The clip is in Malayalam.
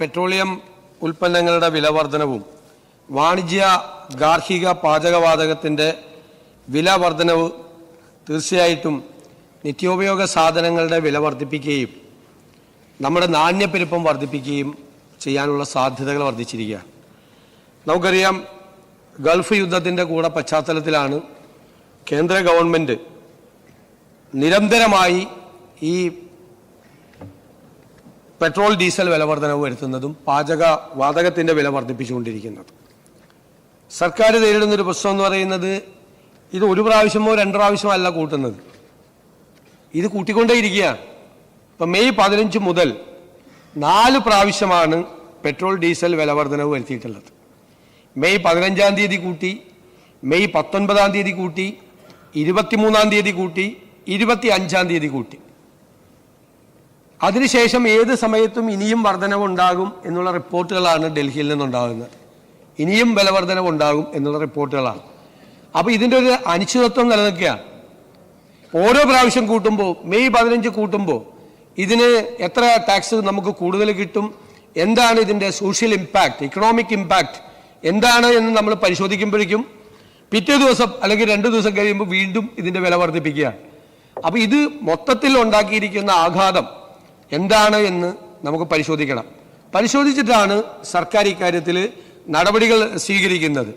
പെട്രോളിയം ഉൽപ്പന്നങ്ങളുടെ വില വർധനവും വാണിജ്യ ഗാർഹിക പാചകവാതകത്തിൻ്റെ വില വർധനവ് തീർച്ചയായിട്ടും നിത്യോപയോഗ സാധനങ്ങളുടെ വില വർദ്ധിപ്പിക്കുകയും നമ്മുടെ നാണ്യപ്പെരുപ്പം വർദ്ധിപ്പിക്കുകയും ചെയ്യാനുള്ള സാധ്യതകൾ വർദ്ധിച്ചിരിക്കുകയാണ്. നമുക്കറിയാം, ഗൾഫ് യുദ്ധത്തിൻ്റെ കൂടെ പശ്ചാത്തലത്തിലാണ് കേന്ദ്ര ഗവൺമെൻറ് നിരന്തരമായി ഈ പെട്രോൾ ഡീസൽ വില വർധനവ് വരുത്തുന്നതും വാതകത്തിൻ്റെ വില വർദ്ധിപ്പിച്ചുകൊണ്ടിരിക്കുന്നത്. സർക്കാർ നേരിടുന്നൊരു പ്രശ്നം എന്ന് പറയുന്നത് ഇത് ഒരു പ്രാവശ്യമോ രണ്ട് പ്രാവശ്യമോ അല്ല കൂട്ടുന്നത്, ഇത് കൂട്ടിക്കൊണ്ടേയിരിക്കുകയാണ്. ഇപ്പം മെയ് 15 മുതൽ 4 പ്രാവശ്യമാണ് പെട്രോൾ ഡീസൽ വില വർധനവ് വരുത്തിയിട്ടുള്ളത്. മെയ് 15-ാം തീയതി കൂട്ടി, മെയ് 19-ാം തീയതി കൂട്ടി, 23-ാം തീയതി കൂട്ടി, 25-ാം തീയതി കൂട്ടി. അതിനുശേഷം ഏത് സമയത്തും ഇനിയും വർധനവ് ഉണ്ടാകും എന്നുള്ള റിപ്പോർട്ടുകളാണ് ഡൽഹിയിൽ നിന്നുണ്ടാകുന്നത്. ഇനിയും വിലവർധനവ് ഉണ്ടാകും എന്നുള്ള റിപ്പോർട്ടുകളാണ്. അപ്പോൾ ഇതിൻ്റെ ഒരു അനിശ്ചിതത്വം നിലനിൽക്കുകയാണ്. ഓരോ പ്രാവശ്യം കൂട്ടുമ്പോൾ, മെയ് 15 കൂട്ടുമ്പോൾ ഇതിന് എത്ര ടാക്സ് നമുക്ക് കൂടുതൽ കിട്ടും, എന്താണ് ഇതിൻ്റെ സോഷ്യൽ ഇമ്പാക്റ്റ്, ഇക്കണോമിക് ഇമ്പാക്റ്റ് എന്താണ് എന്ന് നമ്മൾ പരിശോധിക്കുമ്പോഴേക്കും പിറ്റേ ദിവസം അല്ലെങ്കിൽ 2 ദിവസം കഴിയുമ്പോൾ വീണ്ടും ഇതിൻ്റെ വില വർദ്ധിപ്പിക്കുകയാണ്. അപ്പോൾ ഇത് മൊത്തത്തിൽ ഉണ്ടാക്കിയിരിക്കുന്ന ആഘാതം എന്താണ് എന്ന് നമുക്ക് പരിശോധിക്കണം. പരിശോധിച്ചിട്ടാണ് സർക്കാർ ഇക്കാര്യത്തിൽ നടപടികൾ സ്വീകരിക്കുന്നത്.